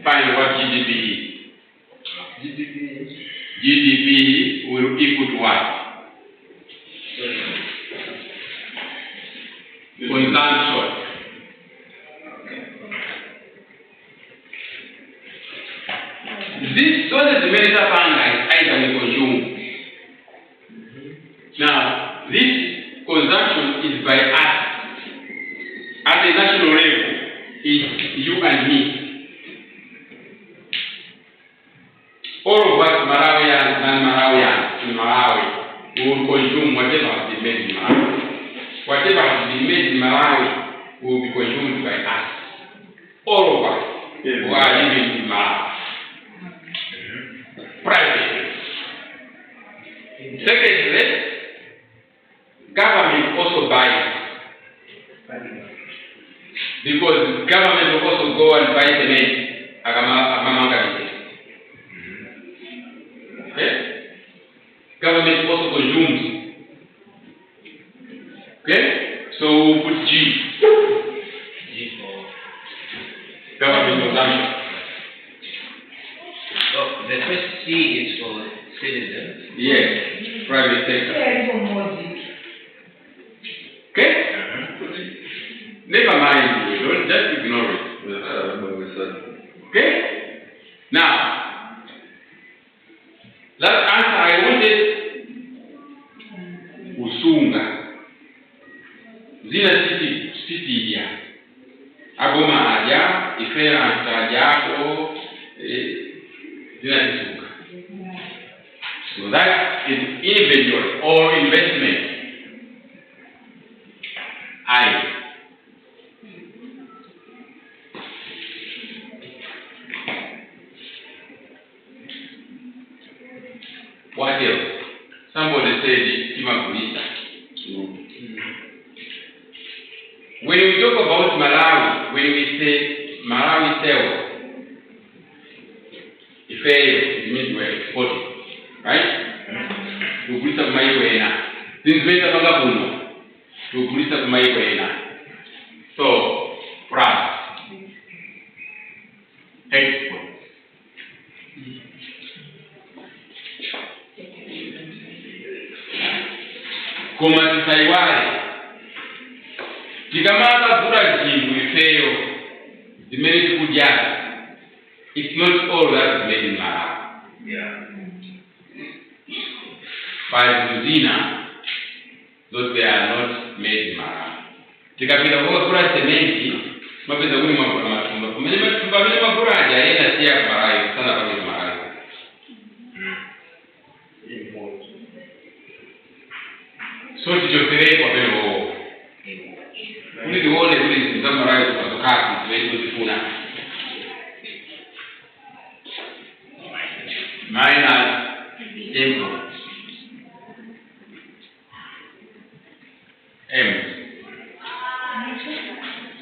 find what GDP is. GDP will equal to what? Consumption. This sources the many items we consume. Now, this consumption is by us. At the national level, it's you and me. All of us Malawians and Malawians in Malawi will consume whatever has been made in Malawi. Whatever has been made in Malawi will be consumed by us. All of us who are living in Malawi. Private. Secondly, government also buys. Because government will also go and buy cement. Okay? Government also consumes. Okay? So we'll put G. G for government consumption. So the first C is for citizens. Yes, private sector. Okay? Never mind, don't just ignore it. Okay? Now, that answer I wanted usunga. Zina city ya. Agoma aja, ifera antajako, zina usunga. So that is inventory or investment. What else? Somebody said Timagulisa. When we talk about Malawi, when we say Malawi sales, it means we're exporting, right? Tugulisa kumaiwena. Zinzweza magabuno. Tugulisa kumaiwena. So, price. Export. Koma tisaiwale. Tikamata kula jibu ifeyo. Zimene tikujaza. It's not all that is made in Malawi. Yeah. By Zina, those they are not made in Malawi. Tikapita kwa kula sementi, mapeza kuni matumba. Kumene makura aja yena siya Malawi, sana kwa Malawi. So tichokere kwa peno uli diwone uli nzamara kwa tokati tuwetu kufuna minus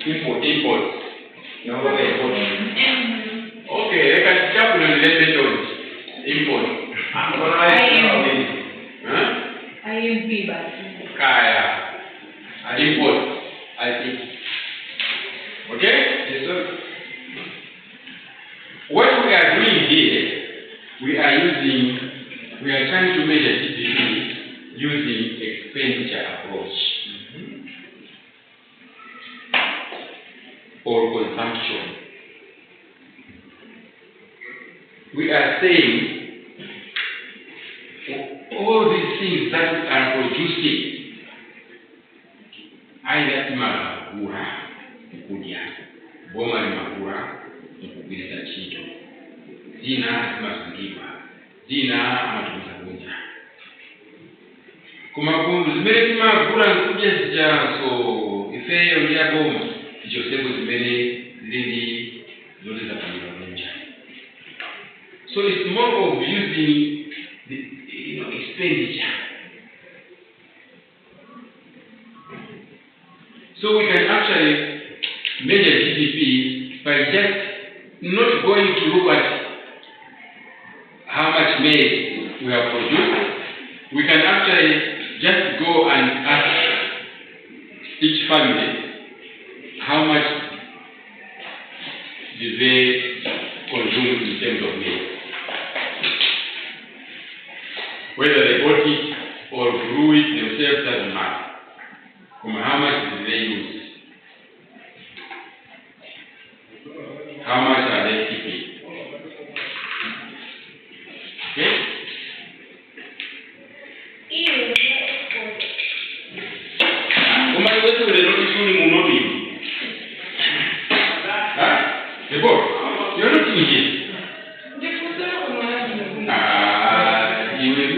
import import no import okay reka chakula ni method import IMP but Kaya. Import. I think. Okay? Yes, sir. What we are doing here, we are trying to measure GDP using expenditure approach or consumption. We are saying all these things that we are producing, either magura, kudia, boma ni magura, kubilisa chito, zina masungiwa, zina matuzagunja. Kumakungu zimele magura kudia sija so ifeyo ya boma, ichosego zimele zili zote za pamilagunja. So it's more of using the expenditure. So we can actually measure GDP by just not going to look at how much maize we have produced. We can actually just go and ask each family how much do they consumed in terms of maize. Whether they bought it or grew it themselves doesn't matter. How much did they use? How much are they keeping? Okay? You're not thinking. You will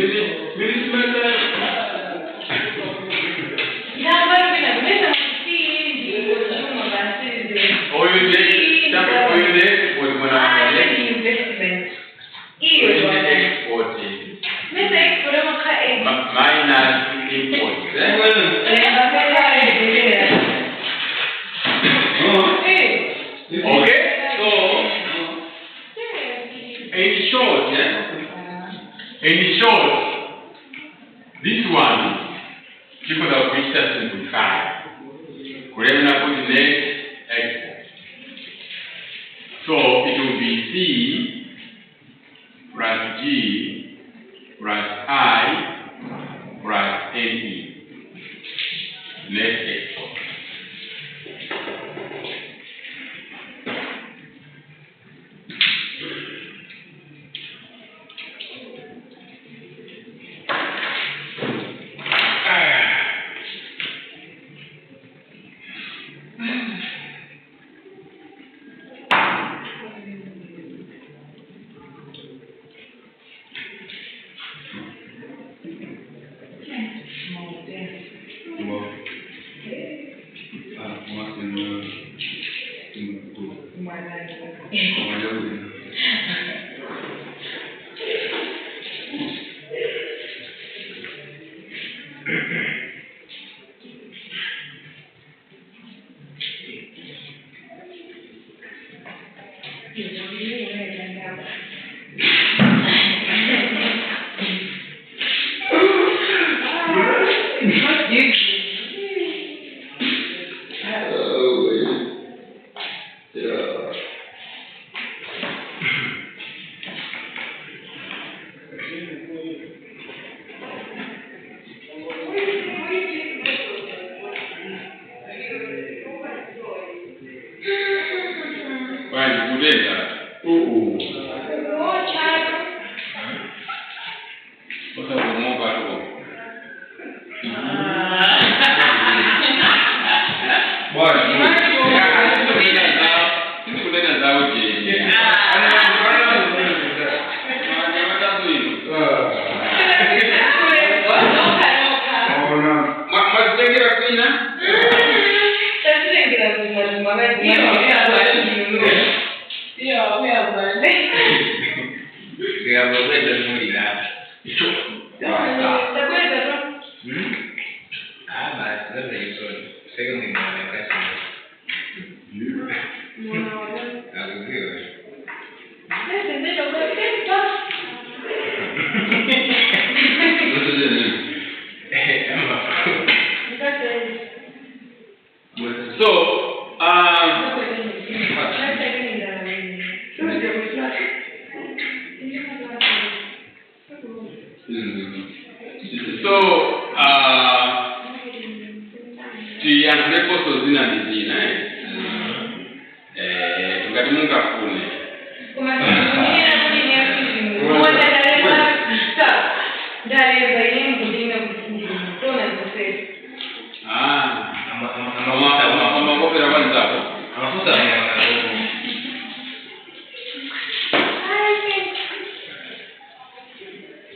in short, this one, because of which has simplified, we're going to put the next export. So it will be C plus G plus I plus NE. Next export.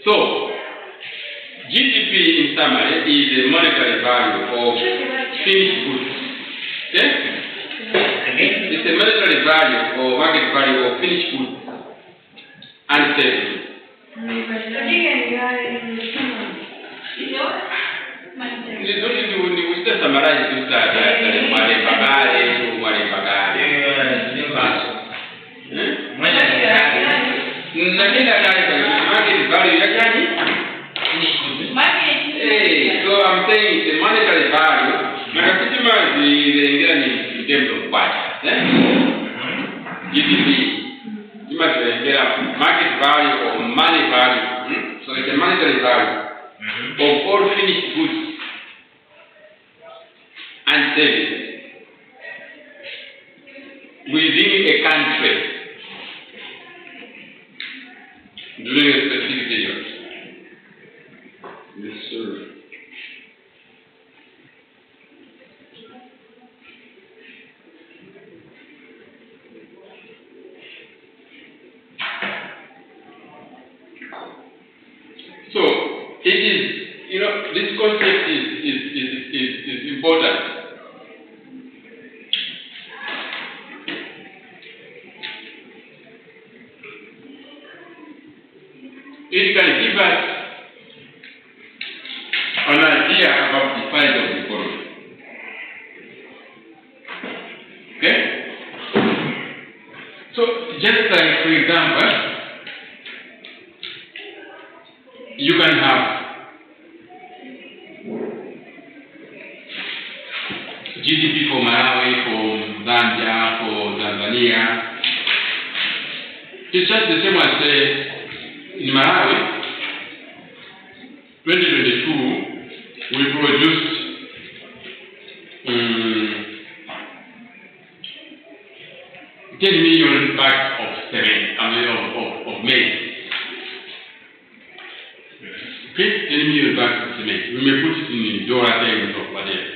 So, GDP in summary is the monetary value of finished goods. Okay? It's the monetary value or market value of finished goods and services. Usted summarize this so I'm saying it's a monetary value. In terms of what? GDP. You must get a market value or money value. So it's a monetary value of all finished goods and services within a country during a specific period. Yes, sir. So it is, this concept is important. It can give us an idea about the size of the economy. Okay? So just like, for example, you can have GDP for Malawi, for Zambia, for Tanzania. It's just the same as in Malawi, 2022, we produced 10 million bags of cement, of maize. Okay, 10 million bags of cement. We may put it in dollar terms or whatever.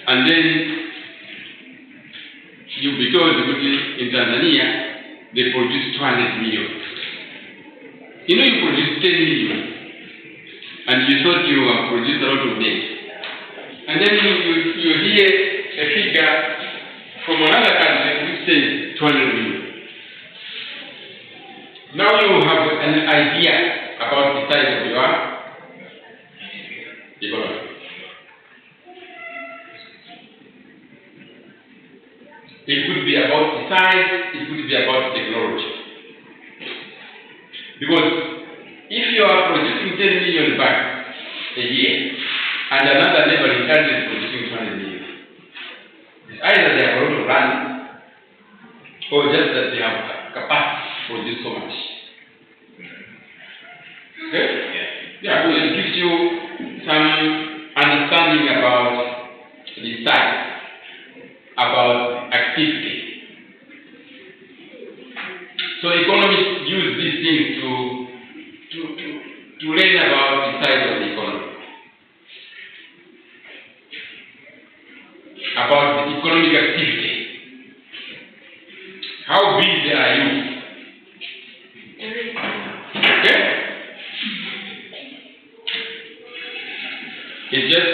And then, because in Tanzania, they produce 200 million. You produce 10 million, and you thought you have produced a lot of maize. And then you hear a figure from another country which says 200 million. Now you have an idea about the size of your economy. It could be about the size, it could be about technology. Because if you are producing 10 million bags a year, and another neighboring country is producing 200 million, it's either they have a lot of land, or just that they have capacity to produce so much. Okay? Yeah, well, it gives you some understanding about the size, about activity. So economists use these things to learn about the size of the economy, about the economic activity. How busy are you? Okay? It's just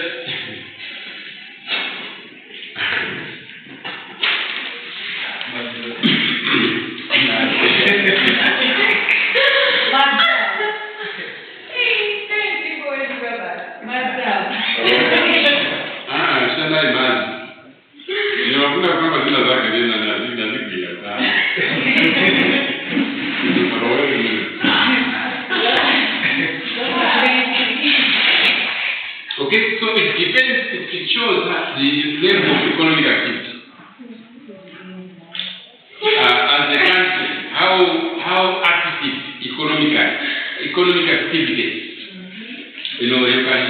okay, so it depends, it shows the level of economic activity. As a country, how active economic activity, you can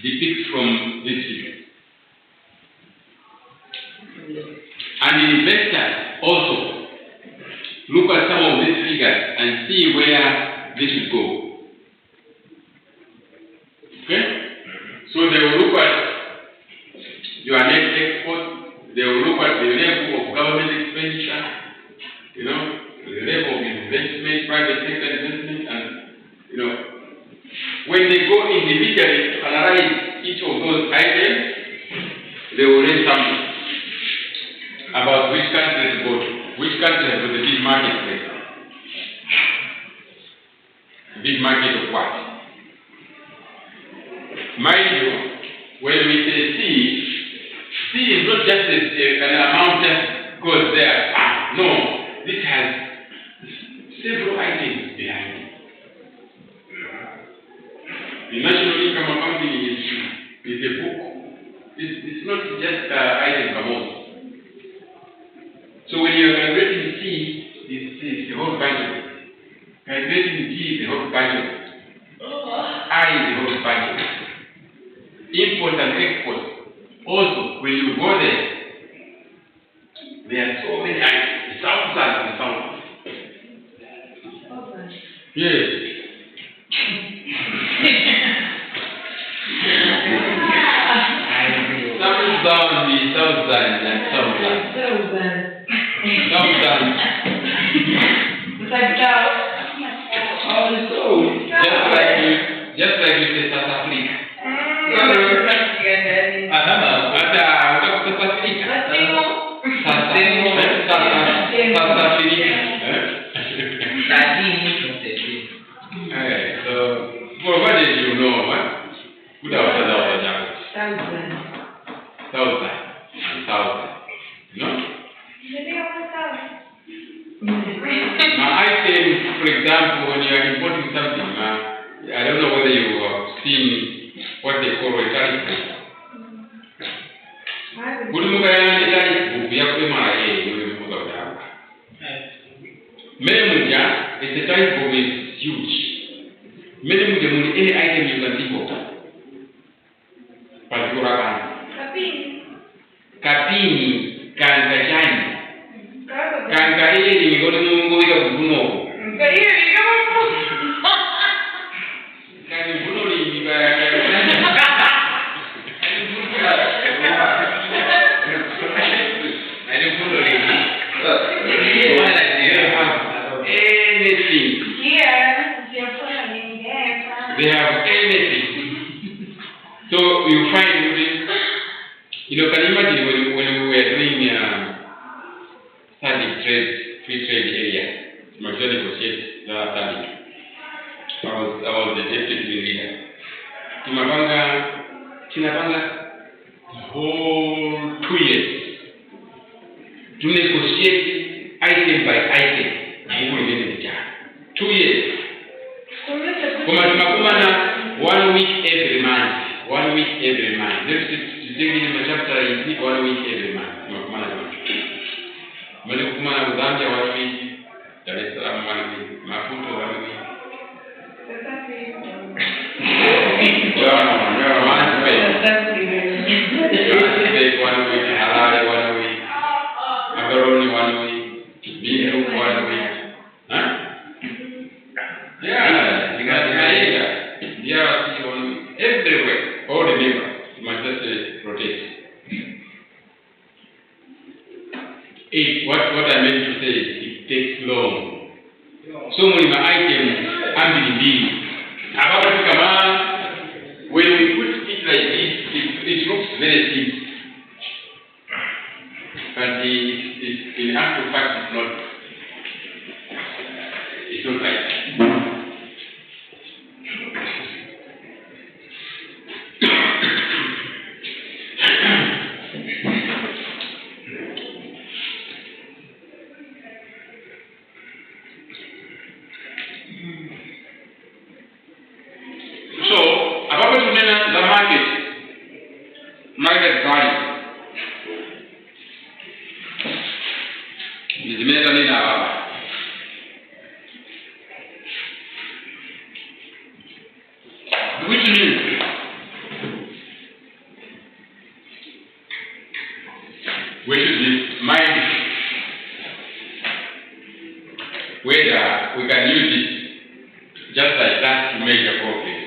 depict from this figure. And investors also look at some of these figures and see where they should go. Okay? So they will look at your net export, they will look at the level of government expenditure, the level of investment, private sector investment, and when they go individually to analyze each of those items, they will learn something about which country to go to, which country has got the big market, for example. Big market of what? Mind you, when we say C is not just an amount that goes there. No, this has several items behind it. The national income accounting is a book. It's not just item per month. So when you're evaluating C, it's the whole calculating G is the whole budget. I is the whole budget. Import and export. Also, when you go there are so many items. Thousands and thousands. Yes. Thousands and thousands and thousands. Thousands. It's like that. Oh, just like you say South Africa. So, what did you know? What else? Thousand and thousand. No? Now, I say, for example, when you are importing something, I don't know whether you have seen what they call a tariff book. It's a tariff book is huge. Any item you can think of. Kapini, Kankajani. Kankari, we go to Mungo. They have anything. So you find, can you imagine when we were doing free trade area, Majority negotiate the study. I was the deputy leader. Tinapanga the whole 2 years to negotiate item by item. 2 years. 1 week every month. 1 week every month. Let's take in the chapter in 1 week every month. Kumana Zambia 1 week, Dar es Salaam 1 week, Maputo 1 week. Johannesburg 1 week, Harare 1 week, Gaborone 1 week, Bindu 1 week. Huh? Yeah, DRC 1 week. Everywhere, all the members must just rotate. What I meant to say is it takes long. So many items when we put it like this, it looks very simple. But in actual fact it's not right. So, about the market value. Which means we should be mindful whether we can use it just like that to measure progress.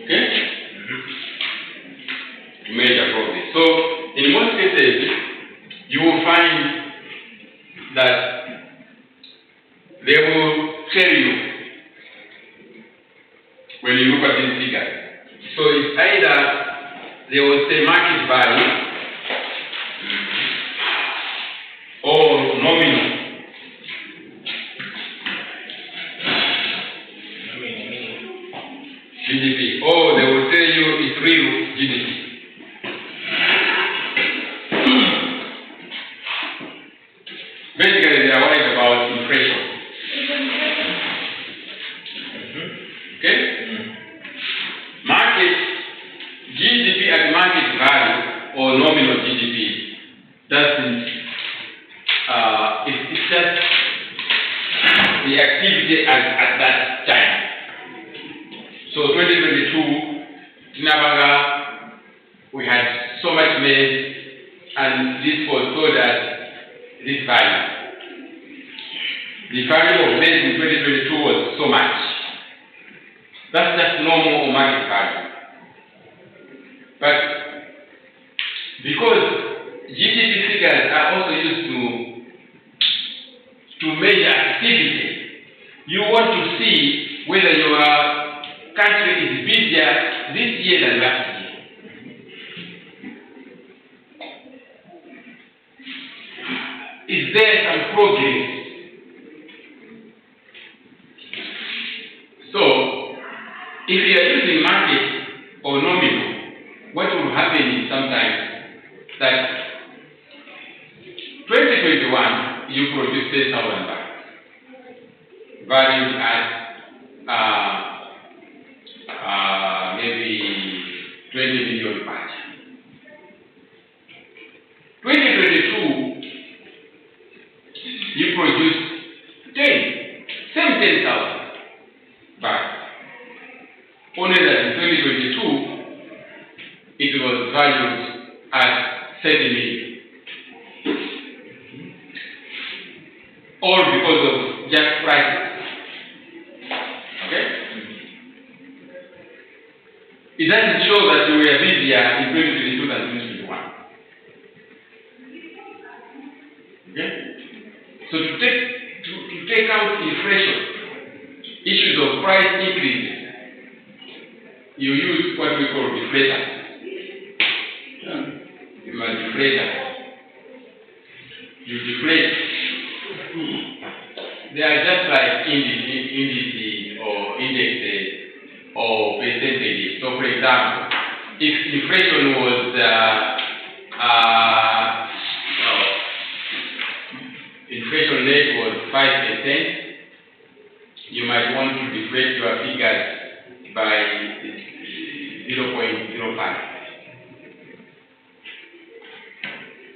Okay? To measure progress. So, in most cases, you will find that they will tell you when you look at this figure. So, it's either they will say market value or nominal. GDP. Or they will tell you it's real GDP. Basically, they are worried about inflation. Okay? Market GDP at market value or nominal GDP doesn't. It's just the activity at that time. So 2022, Tinabaga, we had so much maize, and this was told us this value. The value of maize in 2022 was so much. That's just normal market value. But because GDP figures are also used to measure activity, you want to see whether your country is busier this year than last year. Is there some progress? So, if you are using market or nominal, what will happen is sometimes that 2021 you produce 10,000 bags, valued at maybe 20 million bags. 2022 you produce 10,000 bags. Only that in 2022 it was valued at 30 million. All because of just prices. Okay? It doesn't show that we were busier in 2022 than 2021. Okay? So to take out inflation, issues of price increases, you use what we call deflator. You must deflator. You deflate. They are just like indices or indexes or percentages. So for example, if inflation was inflation rate was 5%, you might want to deflate your figures by 0.05.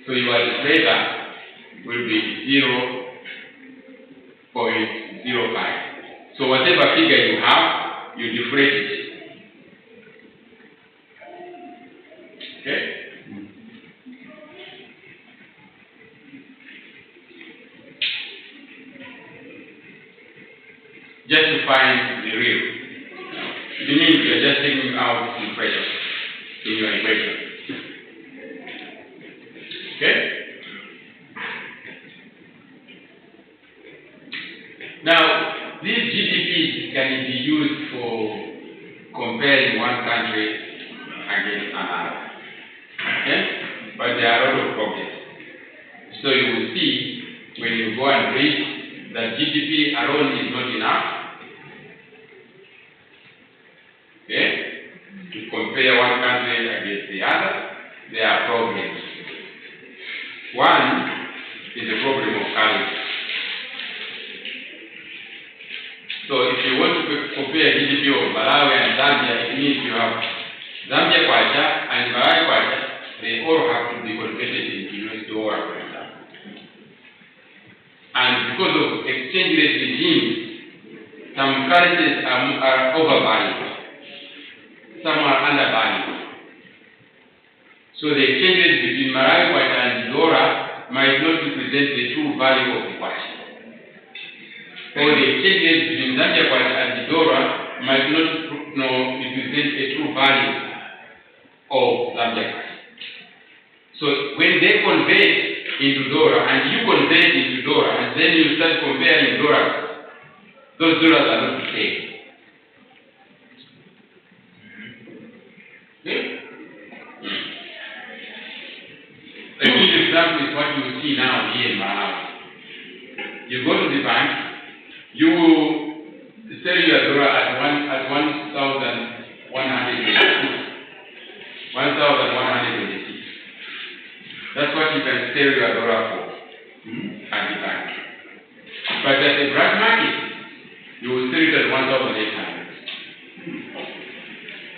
So your deflator will be 0.05. So whatever figure you have, you deflate it. Okay? Just to find the real. It means you're just taking out inflation in your equation. Okay? Now, these GDPs can be used for comparing one country against another. Okay? But there are a lot of problems. So you will see when you go and read that GDP alone is not enough. Okay? To compare one country against the other, there are problems. One is the problem of currency. So if you want to compare GDP of Malawi and Zambia, it means you have Zambia kwacha and Malawi kwacha. They all have to be converted into US dollar, for example. And because of exchange rate regimes, some currencies are overvalued. Some are undervalued. So the exchange rate between Malawi kwacha and dollar might not represent the true value of the kwacha. Or the exchange rate between Zambia kwacha and the dollar might not represent a true value of Zambia kwacha. So when they convert into dollar and you convert into dollar and then you start comparing dollars, those dollars are not the same. Okay? A good example is what you see now here in Malawi. You go to the bank, you will sell your dollar at 1,126. 1,126. That's what you can sell your dollar for at the bank. But at the black market, you will sell it at 1,800.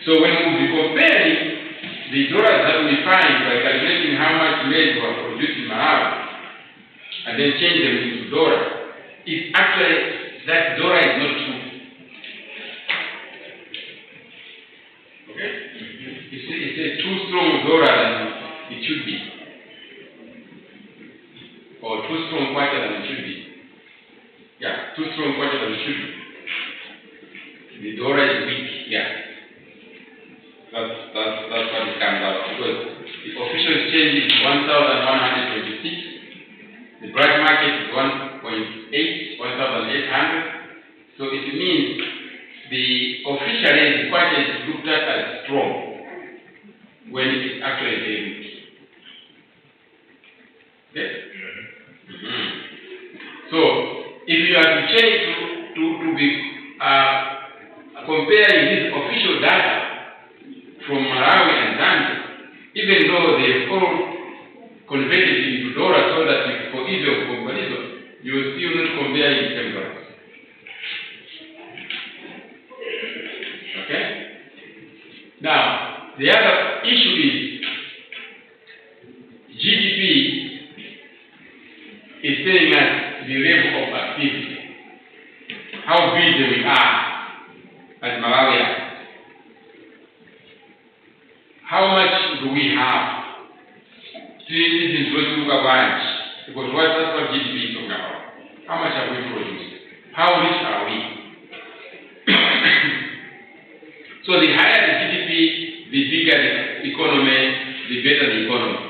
So when we will be comparing the dollars that we find by calculating how much maize we are producing in Malawi and then change them into dollars, it's actually that dollar is not true. Okay? It's a too strong dollar than it should be. Or too strong quarter than it should be. Yeah, too strong quarter than it should be. The dollar is weak, yeah. That's what it comes out. Because the official exchange is 1,126. The black market is 1.8, 1,800. So it means the official rate, the quarter is looked at as strong when it is actually very weak. Okay? So if you are to change to be comparing this official data from Malawi and Zambia, even though they all converted into dollars so that for ease of comparison, you will still not compare in same dollars. Okay? Now, the other issue is GDP is telling us the level of activity, how busy we are as Malawians. How much do we have? This is what we look at, because that's what GDP is talking about. How much have we produced? How rich are we? So the higher the GDP, the bigger the economy, the better the economy.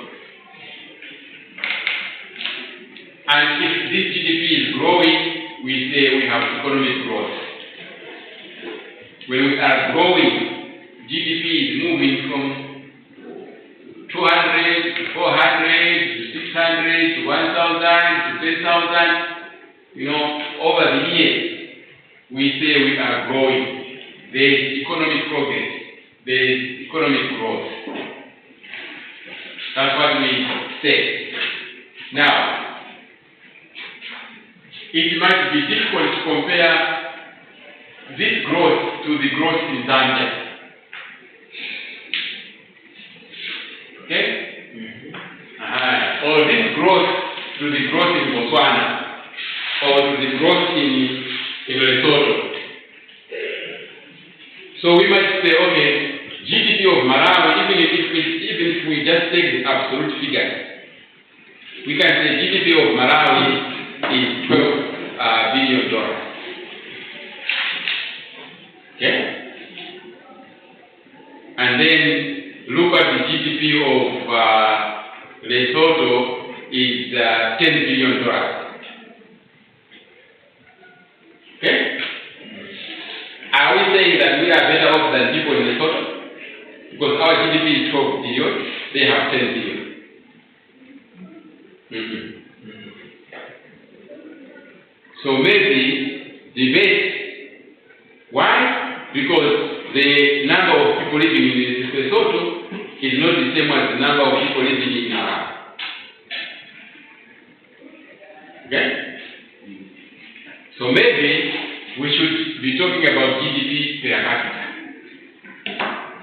And if this GDP is growing, we say we have economic growth. When we are growing, GDP is moving from 200 to 400 to 600 to 1,000 to 10,000. Over the years, we say we are growing. There is economic progress. There is economic growth. That's what we say. Now, it might be difficult to compare this growth to the growth in Zambia. Okay? Or this growth to the growth in Botswana, or to the growth in Lesotho. So we might say, okay, GDP of Malawi, even if we just take the absolute figure, we can say GDP of Malawi is $12 billion. Okay? And then look at the GDP of Lesotho is $10 billion. Okay? Are we saying that we are better off than people in Lesotho? Because our GDP is 12 billion, they have 10 billion. So maybe debate. Why? Because the number of people living in Lesotho is not the same as the number of people living in Malawi. Okay? So maybe we should be talking about GDP per capita,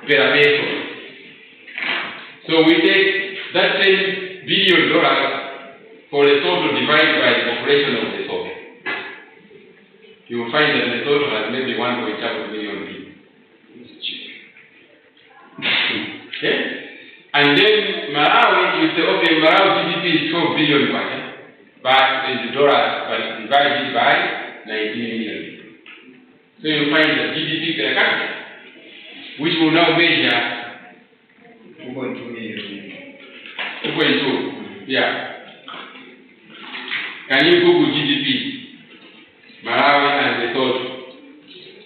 per person. So we take that $10 billion for Lesotho divided by the population of Lesotho. You will find that Lesotho has maybe 1.7 million people. It's cheap. Okay? And then Malawi, you say, okay, Malawi GDP is 12 billion but in the dollars, but divided by 19 million. So you find the GDP per capita, which will now measure 2.2 million. 2.2, yeah. Can you Google GDP? Malawi and Lesotho.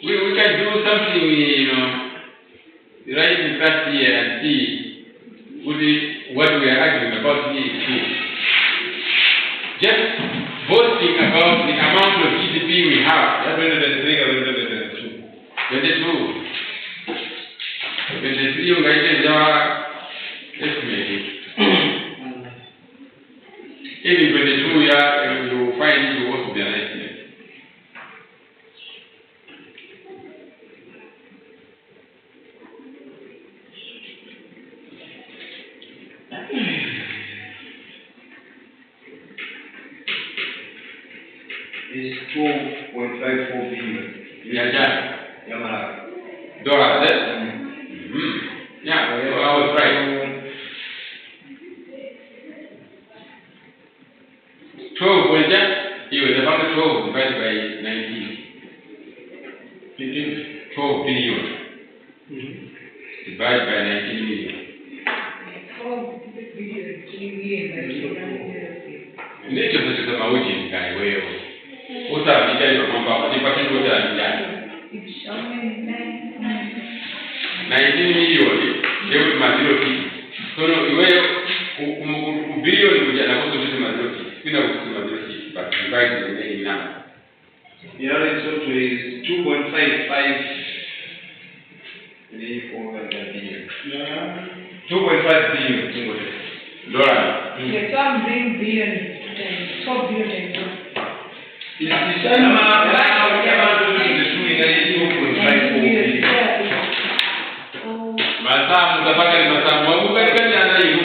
We can do something, right in class here and see what we are arguing about here is true. Just boasting about the amount of GDP we have. 22. 23 you guys are estimated. Even 22 you find it will also be an estimate. is 12.54 billion. Dollars, eh? Yeah, so I was right. 12 was that? You were about 12 divided by 19. 12 billion. Divided by 19 million. 4 billion, 3 million. Nature is a mountain guy, way. What are the guys from about the particular time? It's only 19 million. They would material people. So, no, billion which are not going to majority. We know what's the majority, but divided the remaining number. The other total is 2.55 billion. 2.5 billion. Dollar. Yes, I'm bring billion, 4 billion. Masamu tafakari masamu wangu katika jana hiyo.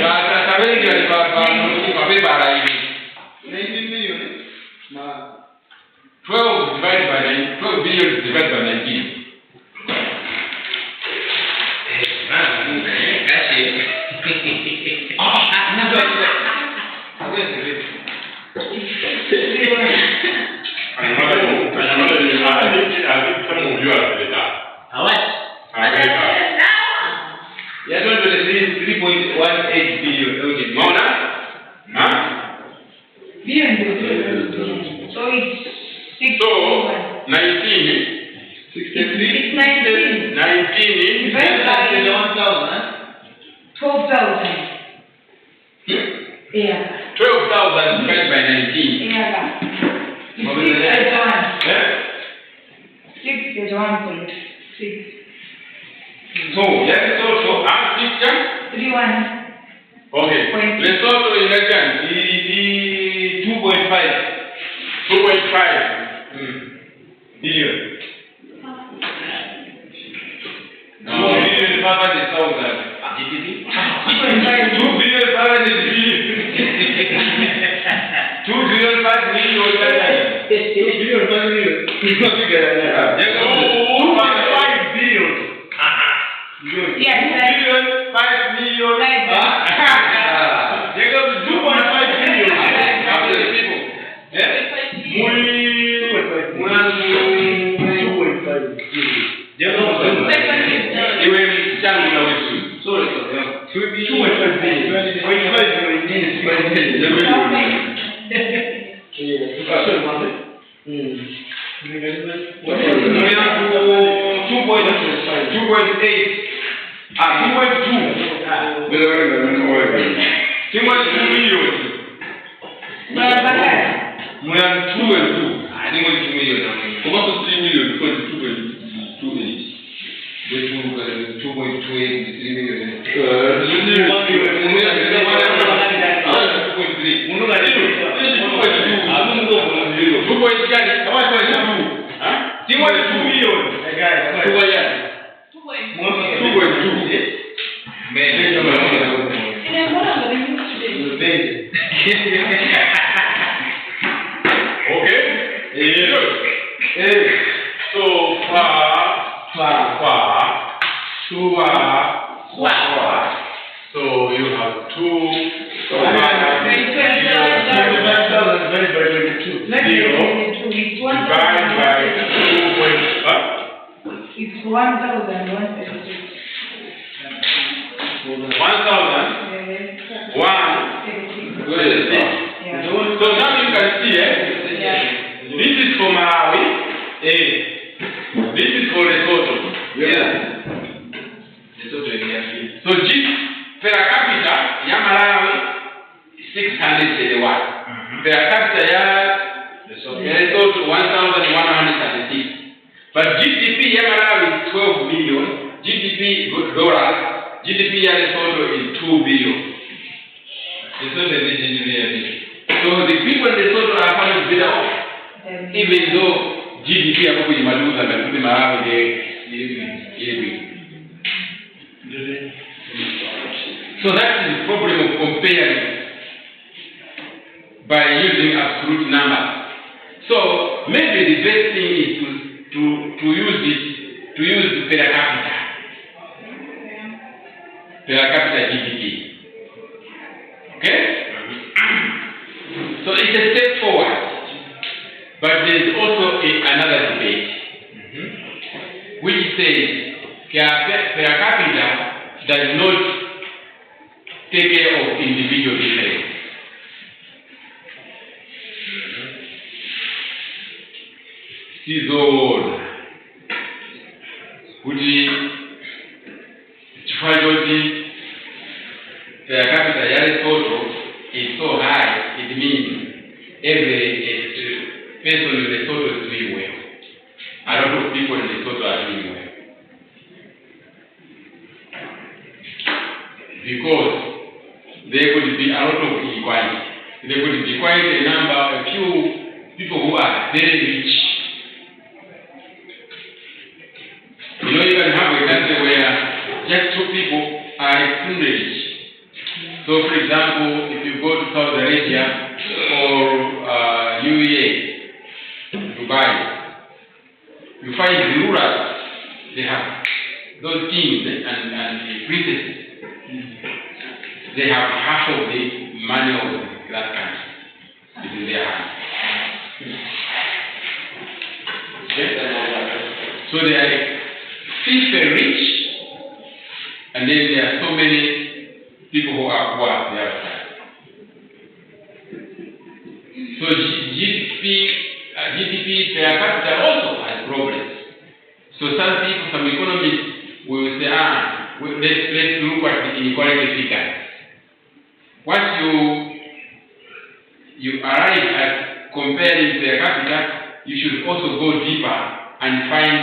Bata kabeli alipapa kwa beba hivi. 19 million. 12 divided by 9, 12 billion divided by 19. You're going to receive 3.18 billion. Billion. So it's 6. So 19, 63. 19. 19 Divided by 12,000. Yeah. 12,000 divided by 19. Yeah. What is It's that? 6 is 1.6. So let's also ask this one. 3.1. Okay. Let's also imagine the 2.5 billion. 2 billion 500,000. GDP? 2 billion 500 billion. 2 billion 5 million. 2 billion 5 million. 2.5 billion. Yes, 2 billion 5 million. They go to 2.5 billion. After the people. Yeah? by using absolute numbers. So maybe the best thing is to use per capita GDP. Okay? So it's a step forward, but there is also another debate, which says per capita does not take care of individual difference. Sizona kuti chifukwa choti per capita ya Lesotho is so high, it means every person in Lesotho is doing well. A lot of people in Lesotho are doing well. Because there could be a lot of inequality. There could be quite a few people who are very rich. You know, you can have a country where just two people are extremely rich. So, for example, if you go to Saudi Arabia or UAE, Dubai, you find the rulers, they have those kings and the princes. They have half of the money of that country. It is their hands. Okay? So they are super rich, and then there are so many people who are poor on the other side. So GDP per capita also has problems. So some people, some economists will say, let's look at the inequality figures. Once you arrive at comparing per capita, you should also go deeper and find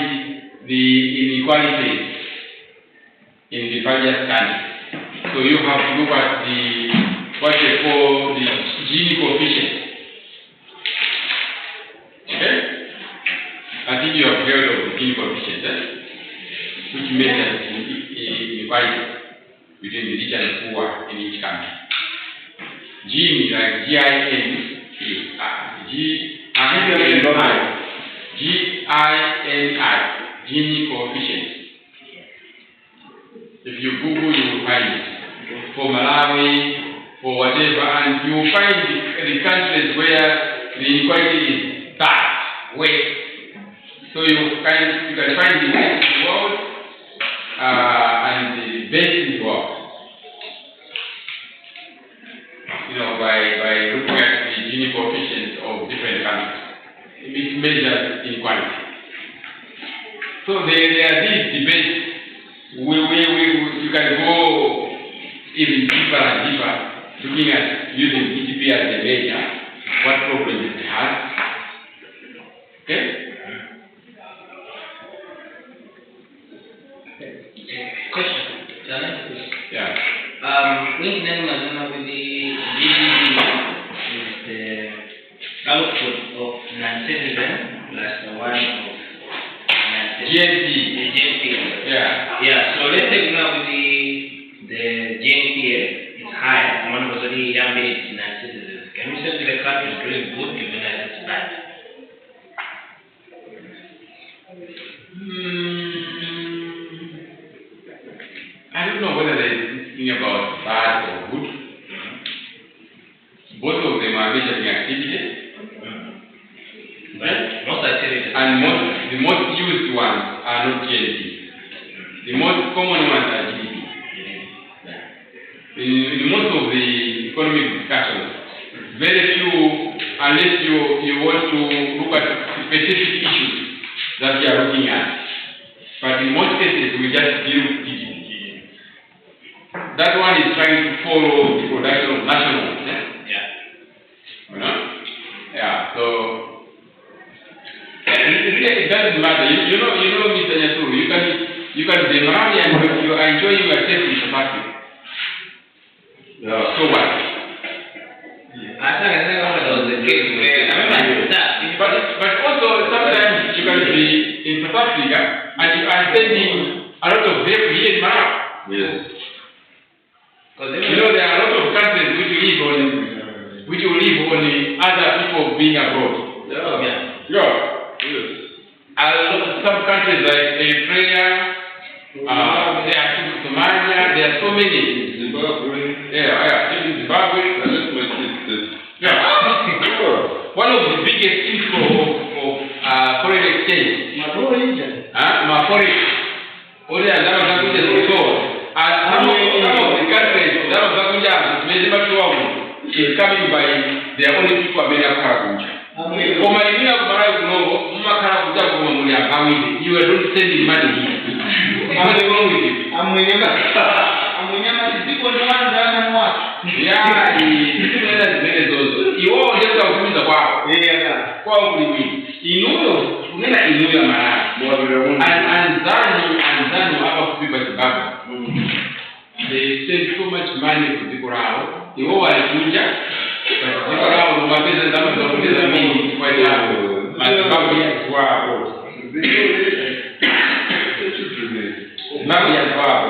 the inequalities in the various countries. So you have to look at what they call the Gini coefficient. Okay? I think you have heard of the Gini coefficient, which measures inequality between the rich and poor in each country. Gini, like Gini, Gini coefficient. If you Google, you will find it. For Malawi, for whatever, and you will find the countries where the inequality is that way. So you can find the best in the world and the best in the world. You know, by looking at the Gini coefficients of different countries, it measures inequality. So there are these debates you can go even deeper and deeper, looking at using GDP as a measure, what problems it has. Okay? Question. Yeah. When the GDP is the output of non-citizen plus the one of GNP. The GNP. Yeah. Yeah. So let's take now the GNP is high. One of the young is non-citizens. Can we say the country is doing good even as it's bad? I don't know whether there is this thing about bad or good. Both of them are measuring activities. But most activities. And the most used ones are not GNP. The most common ones are GDP. In most of the economic discussions, very few, unless you want to look at specific issues that you are looking at. But in most cases, we just deal with GDP. That one is trying to follow the production of nationals. Yeah. You know? Yeah, so it doesn't matter. You know, Mr. Nyasuru, you can be Malawi and you are enjoying yourself in South Africa. Yeah. So what? I think that was the case where I remember that. But also sometimes you can be in South Africa and you are sending a lot of help here in Malawi. Yes. You know, there are a lot of countries which live on which will live on the other people being abroad. Some countries like Eritrea, Somalia, there are so many. Zimbabwe. Even Zimbabwe. One of the biggest inflow of foreign exchange. Foreign. Only some of the countries is coming by their only people are made up Karagunja. For my new Mara Gnovo, Makaraguja, you are not sending money here. I'm wrong with you. I'm you all just have to the wow. What will we? You know, and Zanu have people to Baba. They send so much money to people out. You all are Kunja, but people out of business are mean quite loud. My Baba is wow. Nabi as well.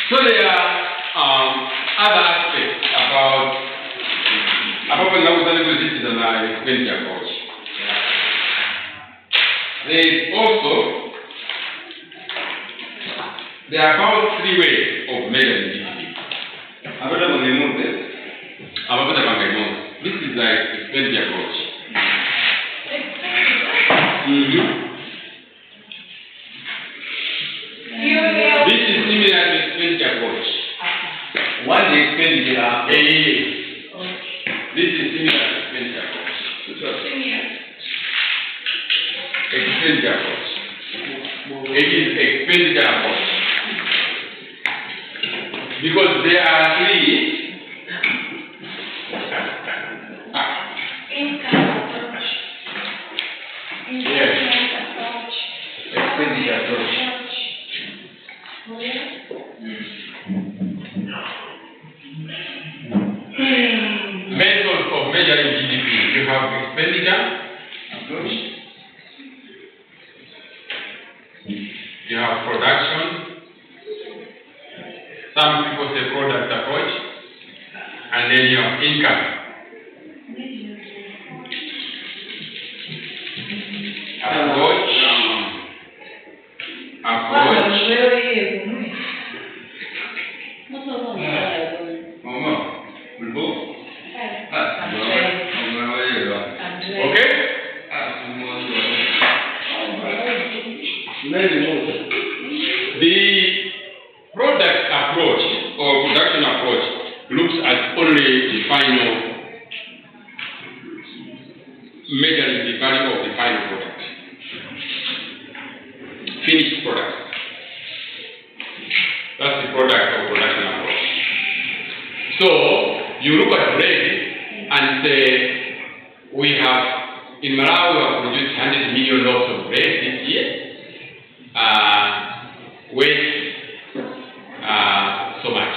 So there are other aspects about expenditure approach. There are about 3 ways of measuring GDP. This is like expenditure approach. This is similar to expenditure approach. One day expenditure. This is similar to expenditure approach. Expenditure approach. It is expenditure approach. Because there are 3. Expenditure approach. Methods of measuring GDP. You have expenditure approach. You have production. Some people say product approach. And then you have income. Approach. Okay? The product approach or production approach looks at only the final, measuring the value of the final product. Finished product. That's the product or production approach. So, you look at bread and say, in Malawi we have produced 100 million loaves of bread this year. Weight so much.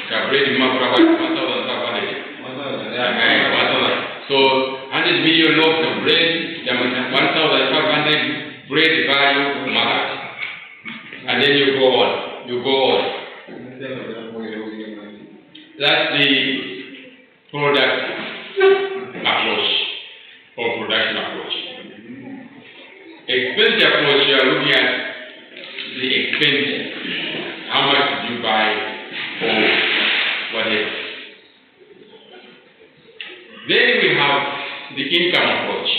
Bread is 1,500. So 100 million loaves of bread, 1,500 bread value market. And then you go on. That's the product approach or production approach. Expenditure approach, you are looking at the expenditure. How much did you buy or whatever? Then we have the income approach.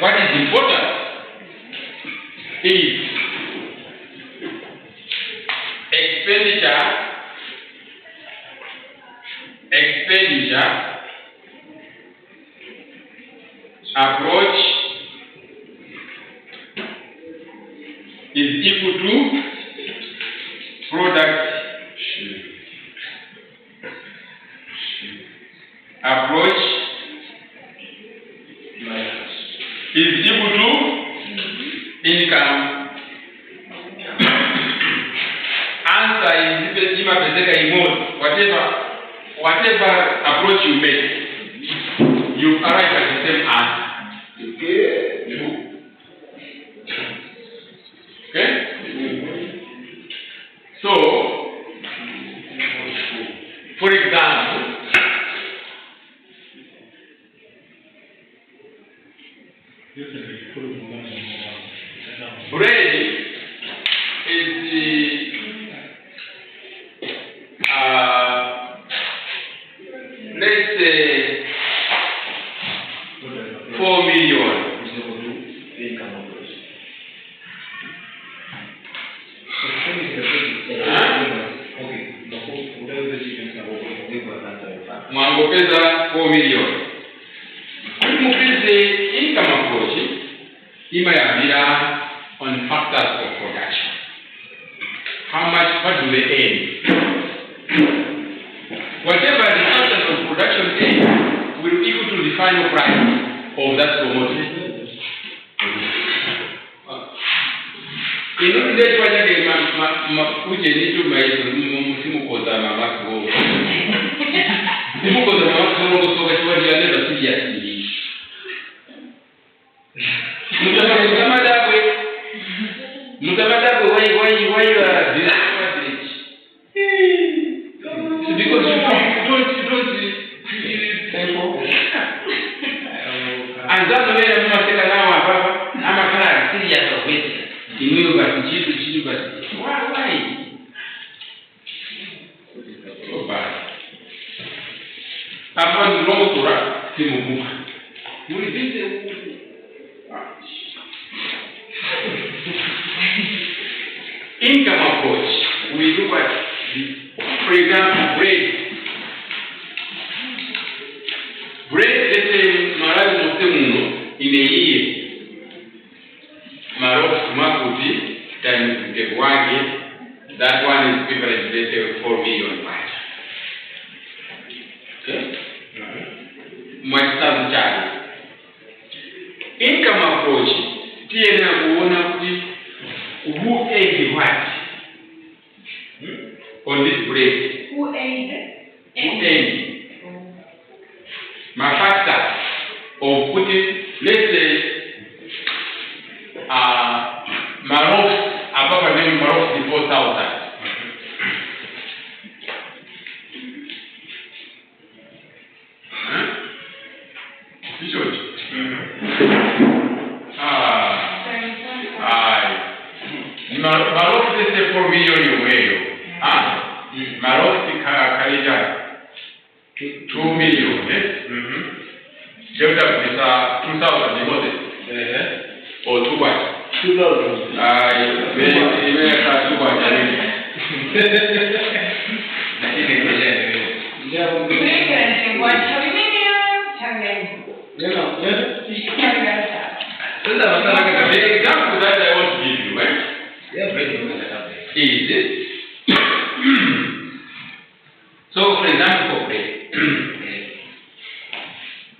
What is important is expenditure approach is equal to product approach is equal to income. Answer is whatever approach you make, you arrive at the same answer. Okay? So, for example, bread is let's say 4 million. Mwangopeza 4 million. Mukrize income approach imayabira on factors of production. How much, what do they earn? Whatever the factors of production earn will equal to the final price of that commodity. Inudile kwa jage uje nitu maizo musimu koza mamako. Musimu koza mamako kutoka kwa dialelo sijasi. Mutabadawe why you are this? Because you don't thankful. And that's the way I'm going to take now, I'm a kind of serious of it. The new but why? So bad. Upon the long Torah, Timu. You will visit. Income approach. We look at, for example, bread. Bread, let's say, Marabu Motemuno, in a year. Marok Makuti times the 1 year, that one is equivalent to 4 million baht. Okay? Much charge. Income approach, TNA Uona, who ate the what? On this bread. Who ate it? Who ate? My factor of putting, let's say, Maroc, above them, Maroc is 4,000. Maroc is 4 million. Maroc is Kalija 2 million. Delta is 2,000. What is it? Or 2 what? 2,000. The example that I want to give you, is this. So, for example, for bread,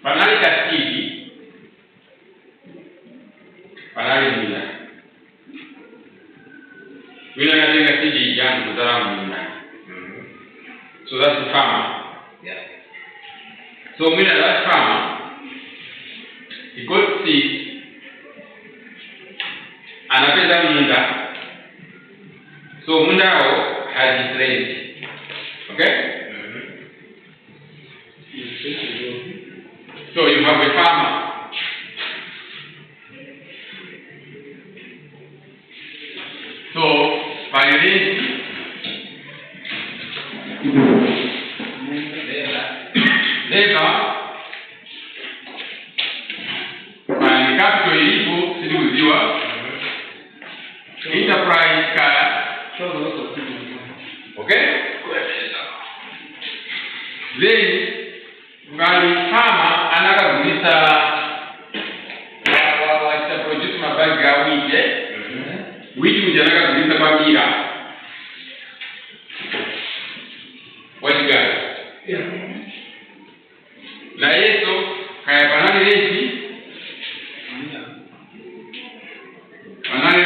Panali Kastigi, Panali Mila. Mila Natinga Tigi Jan Kuzaram Mila. So that's the farmer. Yeah. So Mila, that farmer, he got seed, and a Munda. So Mundao has his range. Okay? So you have a farmer. So by range, labor, and capital ilipo siliuziwa, enterprise kaya. Okay? Then, by farmer, another janaka kulisa mabira. What you got? Yeah. Na yeso kaya banani lesi. Banani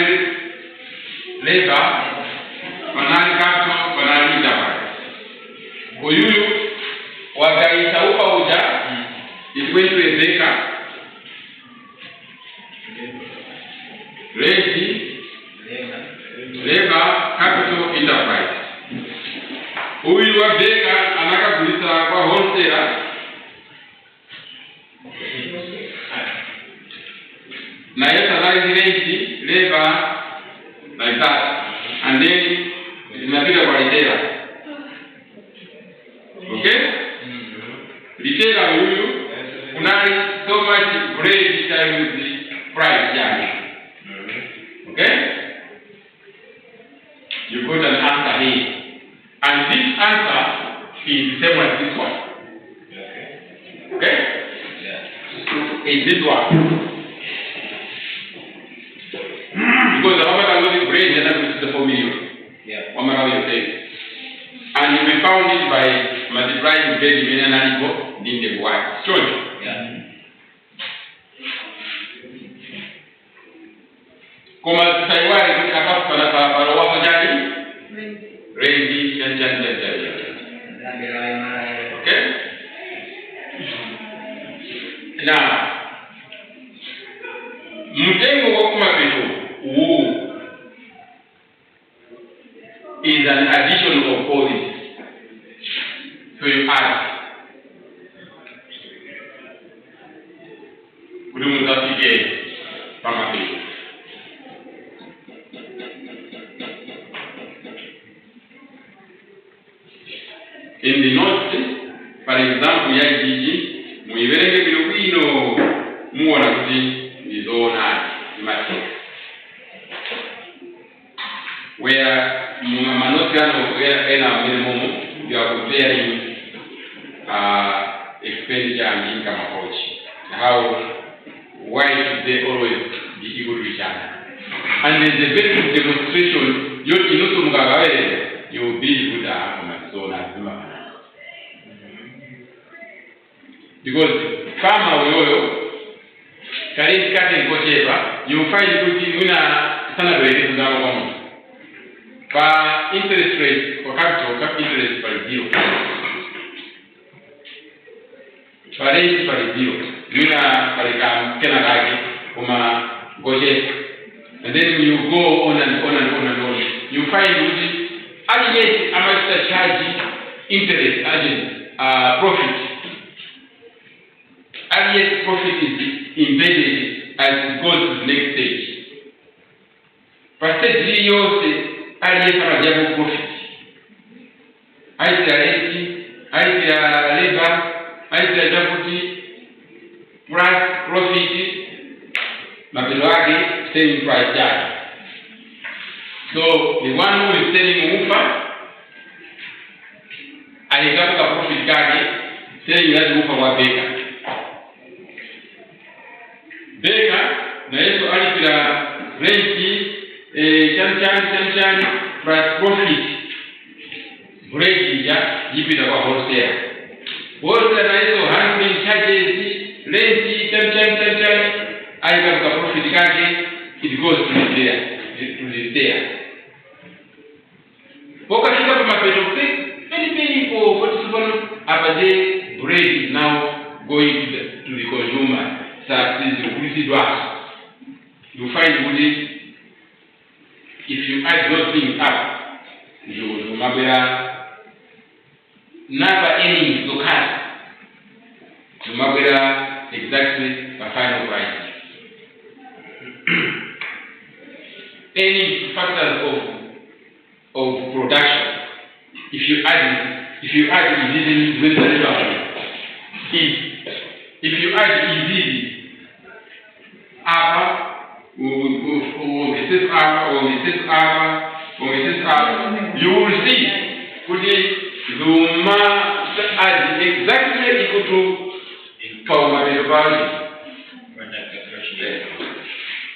leba. Banani kapto. Banani japa. Oyuyu wagaita upa uja is going to a baker. Lesi labor capital enterprise. Huyu wa beka anaka kulisa kwa wholesaler na yeta salary labor like that, and then inapita kwa retailer. Okay? Retailer huyu kunali so much bread times the price yake. Okay? You got an answer here. And this answer is the same as this one. Okay? Yeah. Is this one. Because the number of bread is the 4 million. Yeah. What matter you say? And you will found it by multiplying bread in an equal in the y. Sure. Yeah. Como Taiwan kapap para waso jadi ready jangan. Okay. Now, mtengo wa kumapeto is an addition of all this. So you add. Kudumuzafike pamapeto. In the north, for example, ya jiji, muiverenge bilubino muona kuti izona imati. Where manosiano ena minimum, you are comparing expenditure and income approach. Why should they always be equal to each other? And there's a very good demonstration. You will be with the because farmer will carry cutting whatever, you find good in a standard in our home. For interest rate for capital interest for zero. For rate for zero. Luna for the Canada, and then you go on and on and on and on. You find yes, I must charge interest as profit. And yes, profit is embedded as it goes to the next stage. But stage zero is yes, profit. I say labor, I say deputy, price, profit, Mabilwagi, selling price charge. So the one who is selling Ufa, I got a profit card saying that Ufa was baker. Baker, na yesu alipira renti, chan, price profit. Break ya, yipira kwa wholesale. Wholesale na yesu handling charges, renti, chan, I got a profit card, it goes to there. Wakashika kwa mapeto penny for 47 abade bread is now going to the consumer. That is the quality drugs. You find if you add those things up, you never any to cut. You exactly the final price. Any factors of production, if you add easily with the reduction, if you add easily you will see Zuma add exactly equal to power value.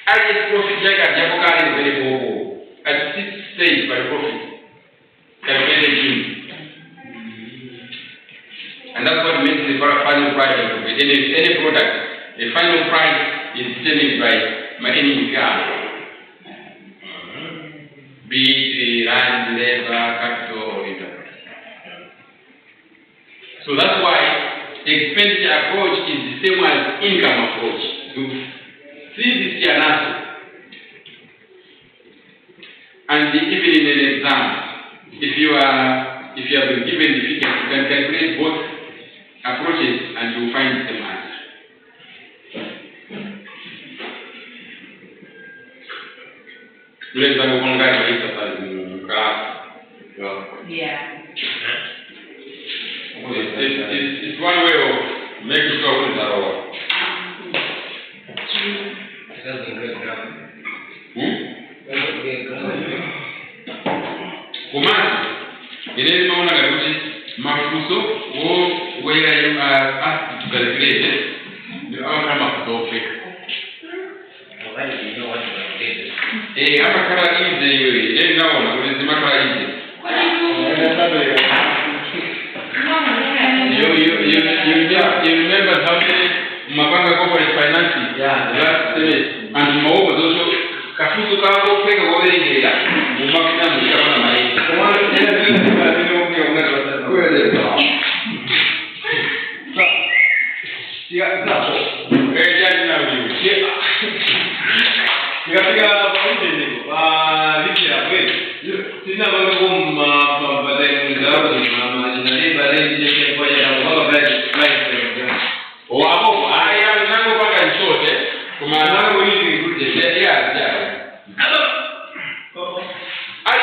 I just profit like a Jabokari very low. I at 6 stage by profit, calculated in. And that's what makes the final price of any product. The final price is determined by any income, be it land, labor, capital, or enterprise. So that's why expenditure approach is the same as income approach. So see this here now. And even in an exam, if you have been given the figure, you can calculate both approaches and you will find the same answer. Yeah. It's one way of making sure things are over. Kumasi, ile maana garuti mafuso where you are asked to calculate it, the outcome of the topic. Why do you know what you are doing? Hapa kala easy yule, naona unasema kala easy. You remember something mapanga corporate finance? Yeah. Last semester. And maogo also kafuso kako peka wawengela mumakita mshana maisha. I